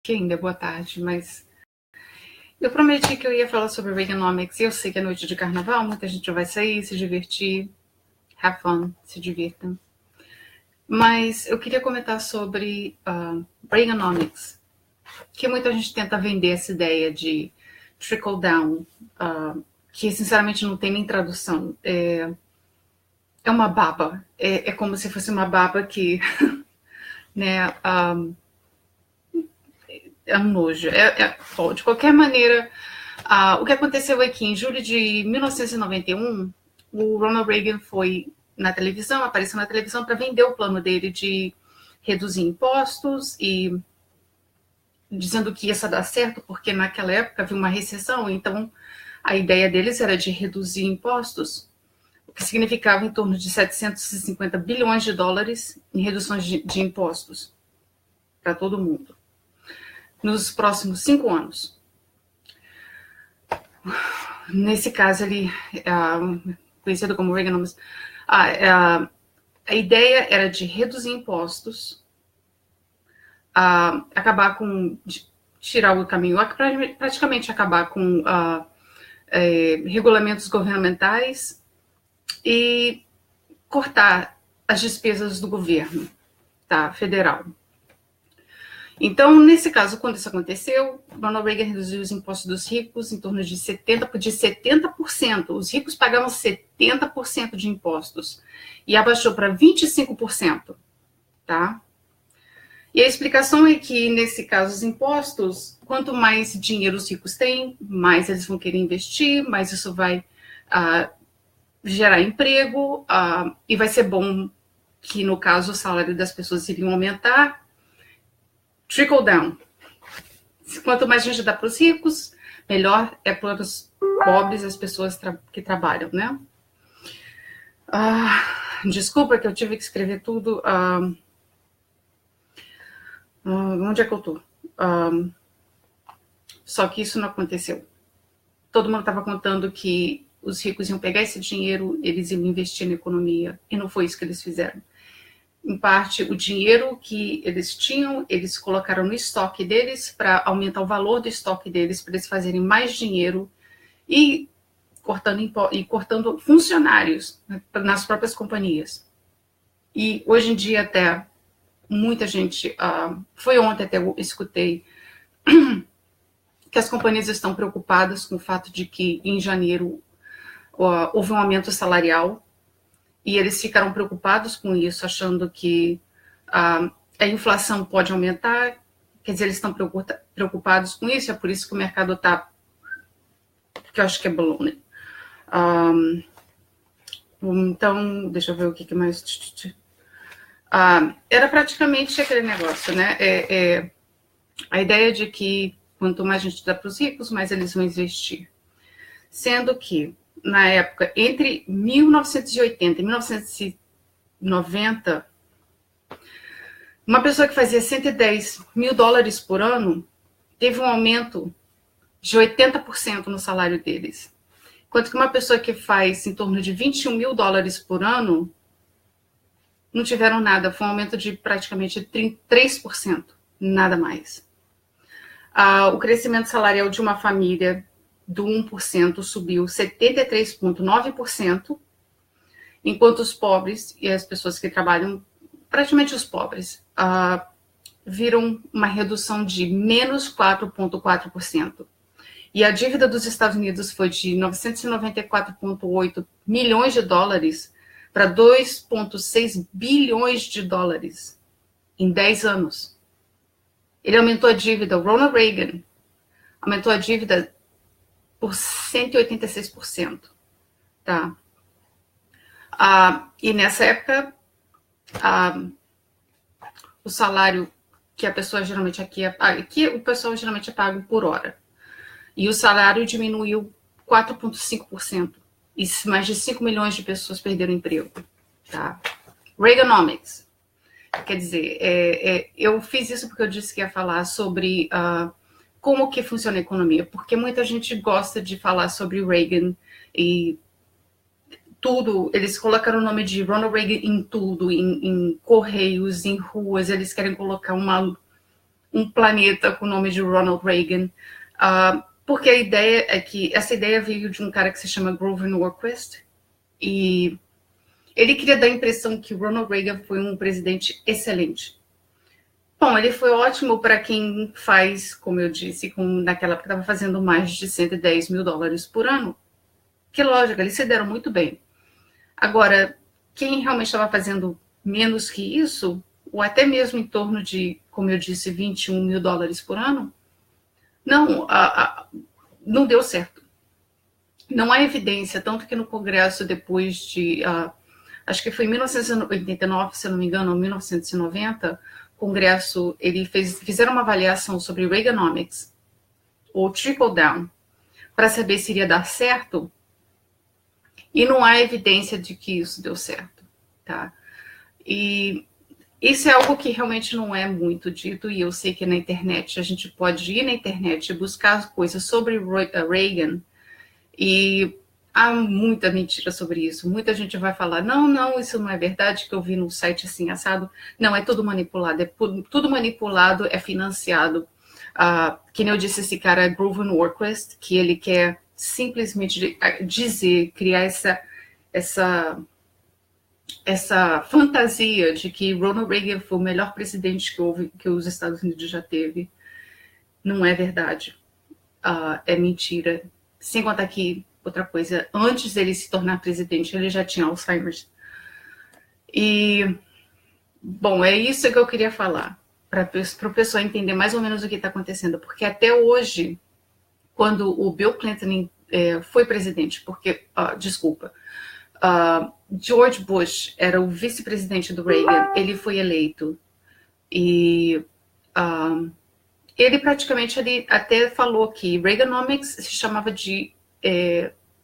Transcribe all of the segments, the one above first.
Que ainda é boa tarde, mas eu prometi que eu ia falar sobre Reaganomics. Eu sei que é noite de carnaval, muita gente vai sair, se divertir, have fun, se divirtam. Mas eu queria comentar sobre Reaganomics, que muita gente tenta vender essa ideia de trickle down, que sinceramente não tem nem tradução. É uma baba. É como se fosse uma baba que, né? É um nojo. Bom, de qualquer maneira, o que aconteceu é que em julho de 1991, o Ronald Reagan foi na televisão, apareceu na televisão para vender o plano dele de reduzir impostos e dizendo que ia dar certo, porque naquela época havia uma recessão, então a ideia deles era de reduzir impostos, o que significava em torno de 750 bilhões de dólares em reduções de impostos para todo mundo nos próximos 5 anos. Nesse caso, ele conhecido como Reaganomics, a ideia era de reduzir impostos, acabar com, tirar o caminho, praticamente acabar com regulamentos governamentais e cortar as despesas do governo, tá, federal. Então, nesse caso, quando isso aconteceu, Ronald Reagan reduziu os impostos dos ricos em torno de 70%. Os ricos pagavam 70% de impostos e abaixou para 25%, tá? E a explicação é que, nesse caso, os impostos, quanto mais dinheiro os ricos têm, mais eles vão querer investir, mais isso vai gerar emprego e vai ser bom que, no caso, o salário das pessoas iriam aumentar. Trickle down. Quanto mais gente dá para os ricos, melhor é para os pobres, as pessoas que trabalham, né? Desculpa que eu tive que escrever tudo. Onde é que eu tô? Só que isso não aconteceu. Todo mundo estava contando que os ricos iam pegar esse dinheiro, eles iam investir na economia, e não foi isso que eles fizeram. Em parte, o dinheiro que eles tinham, eles colocaram no estoque deles para aumentar o valor do estoque deles, para eles fazerem mais dinheiro e cortando funcionários, né, nas próprias companhias. E hoje em dia até muita gente, foi ontem até eu escutei que as companhias estão preocupadas com o fato de que em janeiro houve um aumento salarial. E eles ficaram preocupados com isso, achando que a inflação pode aumentar. Quer dizer, eles estão preocupados com isso, é por isso que o mercado está... que eu acho que é baloney. Então, deixa eu ver o que mais... era praticamente aquele negócio, né? A ideia de que quanto mais a gente dá para os ricos, mais eles vão investir. Sendo que na época, entre 1980 e 1990, uma pessoa que fazia 110 mil dólares por ano teve um aumento de 80% no salário deles. Enquanto que uma pessoa que faz em torno de 21 mil dólares por ano não tiveram nada, foi um aumento de praticamente 3%, nada mais. O crescimento salarial de uma família do 1% subiu 73,9%, enquanto os pobres e as pessoas que trabalham, praticamente os pobres, viram uma redução de menos 4,4%. E a dívida dos Estados Unidos foi de 994,8 milhões de dólares para 2,6 bilhões de dólares em 10 anos. Ele aumentou a dívida, o Ronald Reagan aumentou a dívida por 186%, tá? E nessa época, o salário que a pessoa geralmente aqui o pessoal geralmente é pago por hora. E o salário diminuiu 4,5%. E mais de 5 milhões de pessoas perderam emprego, tá? Reaganomics. Quer dizer, eu fiz isso porque eu disse que ia falar sobre como que funciona a economia, porque muita gente gosta de falar sobre Reagan e tudo, eles colocaram o nome de Ronald Reagan em tudo, em correios, em ruas, eles querem colocar um planeta com o nome de Ronald Reagan, porque a ideia é que essa ideia veio de um cara que se chama Grover Norquist, e ele queria dar a impressão que Ronald Reagan foi um presidente excelente. Bom, ele foi ótimo para quem faz, como eu disse, naquela época estava fazendo mais de $110 mil por ano. Que lógico, eles se deram muito bem. Agora, quem realmente estava fazendo menos que isso, ou até mesmo em torno de, como eu disse, $21 mil por ano, não, não deu certo. Não há evidência, tanto que no Congresso, depois de, acho que foi em 1989, se não me engano, ou 1990, o Congresso, fizeram uma avaliação sobre Reaganomics, ou trickle down, para saber se iria dar certo, e não há evidência de que isso deu certo, tá? E isso é algo que realmente não é muito dito, e eu sei que na internet, a gente pode ir na internet e buscar coisas sobre Reagan, e há muita mentira sobre isso. Muita gente vai falar, não, isso não é verdade, que eu vi no site assim, assado. Não, é tudo manipulado, tudo manipulado, é financiado. Que nem eu disse, esse cara é Grover Norquist, que ele quer simplesmente criar essa fantasia de que Ronald Reagan foi o melhor presidente que os Estados Unidos já teve. Não é verdade. É mentira. Sem contar que, outra coisa, antes dele se tornar presidente, ele já tinha Alzheimer's. E, bom, é isso que eu queria falar, para o pessoal entender mais ou menos o que está acontecendo. Porque até hoje, quando o Bill Clinton foi presidente, George Bush era o vice-presidente do Reagan, ele foi eleito. E ele praticamente até falou que Reaganomics se chamava de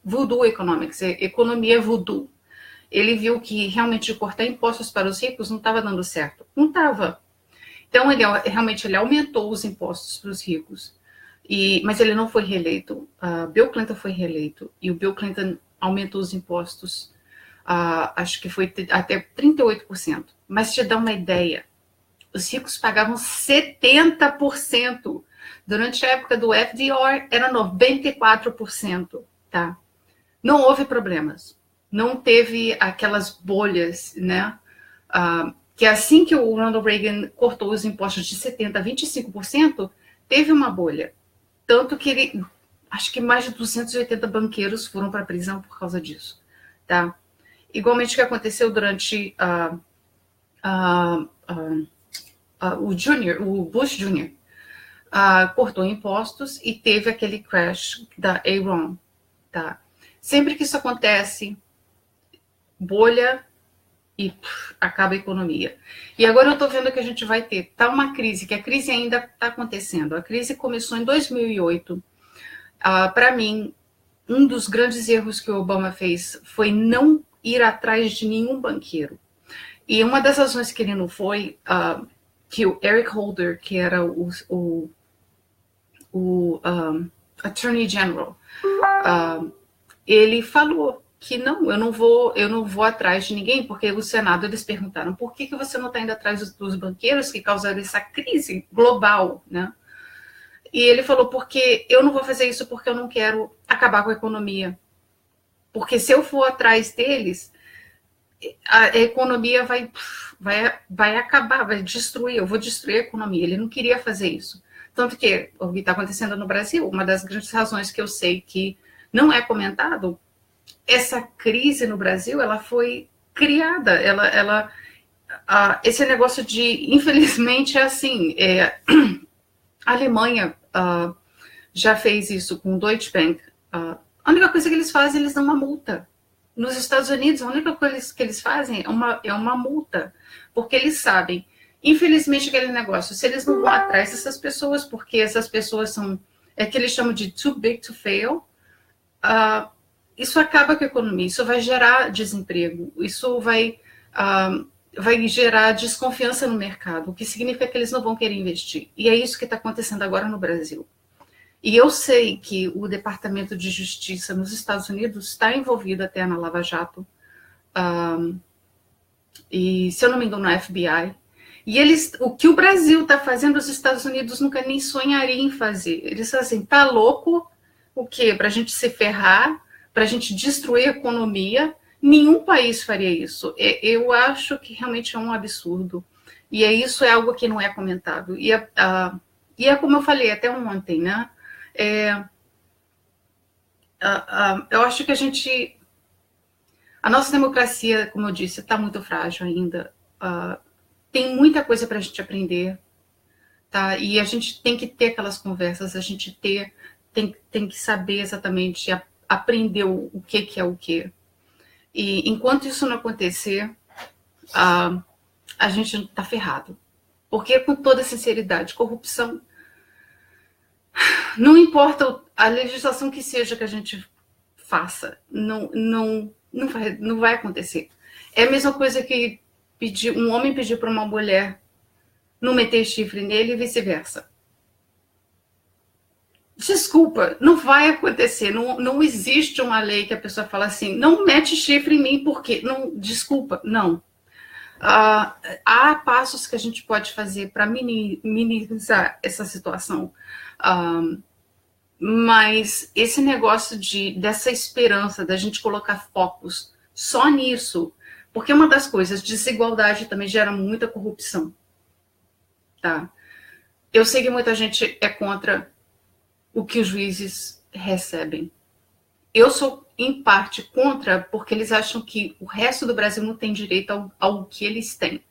voodoo economics, economia voodoo. Ele viu que realmente cortar impostos para os ricos não estava dando certo. Não estava. Então, ele aumentou os impostos para os ricos. Mas ele não foi reeleito. Bill Clinton foi reeleito. E o Bill Clinton aumentou os impostos, acho que foi até 38%. Mas te dá uma ideia, os ricos pagavam 70%. Durante a época do FDR, era 94%. Tá? Não houve problemas. Não teve aquelas bolhas, né? Que assim que o Ronald Reagan cortou os impostos de 70% a 25%, teve uma bolha. Tanto que acho que mais de 280 banqueiros foram para a prisão por causa disso. Tá? Igualmente o que aconteceu durante o Bush Jr. Cortou impostos e teve aquele crash da Enron. Tá? Sempre que isso acontece, bolha e acaba a economia. E agora eu estou vendo que a gente vai ter uma crise, que a crise ainda está acontecendo. A crise começou em 2008. Para mim, um dos grandes erros que o Obama fez foi não ir atrás de nenhum banqueiro. E uma das razões que ele não foi, que o Eric Holder, que era o Attorney General, ele falou que eu não vou atrás de ninguém, porque o Senado, eles perguntaram, por que você não está indo atrás dos banqueiros que causaram essa crise global, né? E ele falou, porque eu não vou fazer isso porque eu não quero acabar com a economia. Porque se eu for atrás deles, a economia vai acabar, vai destruir, eu vou destruir a economia. Ele não queria fazer isso. Tanto que o que está acontecendo no Brasil, uma das grandes razões que eu sei que não é comentado, essa crise no Brasil, ela foi criada, esse negócio de, infelizmente, é assim, a Alemanha já fez isso com o Deutsche Bank. A única coisa que eles fazem, eles dão uma multa. Nos Estados Unidos, a única coisa que eles fazem é uma multa, porque eles sabem, infelizmente, aquele negócio, se eles não vão atrás dessas pessoas, porque essas pessoas são, que eles chamam de too big to fail, isso acaba com a economia, isso vai gerar desemprego, isso vai gerar desconfiança no mercado, o que significa que eles não vão querer investir. E é isso que está acontecendo agora no Brasil. E eu sei que o Departamento de Justiça nos Estados Unidos está envolvido até na Lava Jato, e se eu não me engano, na FBI. E eles, o que o Brasil está fazendo, os Estados Unidos nunca nem sonhariam em fazer. Eles falam assim, tá louco? O quê? Para a gente se ferrar? Para a gente destruir a economia? Nenhum país faria isso. Eu acho que realmente é um absurdo. E isso é algo que não é comentável. E é como eu falei até ontem, né? Eu acho que a nossa democracia, como eu disse, está muito frágil ainda. Tem muita coisa para a gente aprender, tá? E a gente tem que ter aquelas conversas, a gente tem que saber exatamente aprender o que é o que. E enquanto isso não acontecer, a gente está ferrado. Porque, com toda sinceridade, corrupção, não importa a legislação que seja que a gente faça, não vai acontecer. É a mesma coisa que um homem pedir para uma mulher não meter chifre nele e vice-versa. Desculpa, não vai acontecer. Não existe uma lei que a pessoa fala assim, não mete chifre em mim porque... Não, desculpa, não. Há passos que a gente pode fazer para minimizar essa situação. Mas esse negócio dessa esperança da gente colocar focos só nisso, porque uma das coisas, desigualdade também gera muita corrupção. Tá? Eu sei que muita gente é contra o que os juízes recebem. Eu sou, em parte, contra, porque eles acham que o resto do Brasil não tem direito ao que eles têm.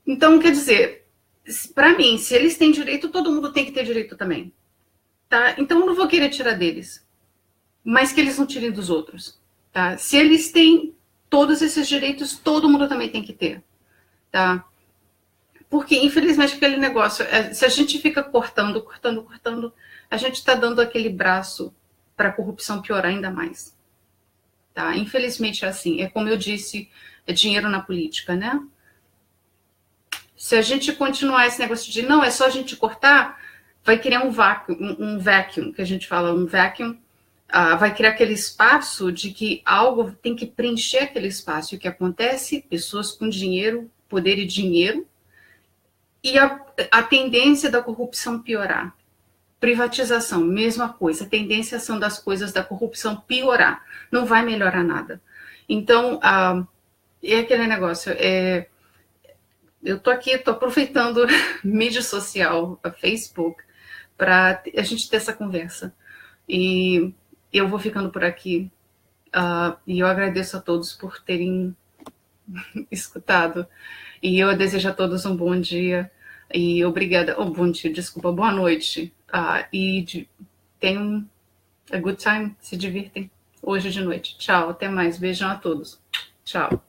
Então, quer dizer, para mim, se eles têm direito, todo mundo tem que ter direito também. Tá? Então, eu não vou querer tirar deles, mas que eles não tirem dos outros. Tá? Se eles têm todos esses direitos, todo mundo também tem que ter. Tá? Porque, infelizmente, aquele negócio, se a gente fica cortando, a gente está dando aquele braço para a corrupção piorar ainda mais. Tá? Infelizmente é assim. É como eu disse, é dinheiro na política, né? Se a gente continuar esse negócio de não, é só a gente cortar, vai criar um vacuum, que a gente fala, um vacuum, vai criar aquele espaço de que algo tem que preencher aquele espaço. E o que acontece? Pessoas com dinheiro, poder e dinheiro, e a tendência da corrupção piorar. Privatização, mesma coisa. A tendência são das coisas da corrupção piorar. Não vai melhorar nada. Então, é aquele negócio. Eu estou aqui, estou aproveitando mídia social, a Facebook, para a gente ter essa conversa. E eu vou ficando por aqui. E eu agradeço a todos por terem escutado. E eu desejo a todos um bom dia. E obrigada. Bom dia, desculpa, boa noite. E tenham a good time, se divirtem hoje de noite. Tchau, até mais. Beijão a todos. Tchau.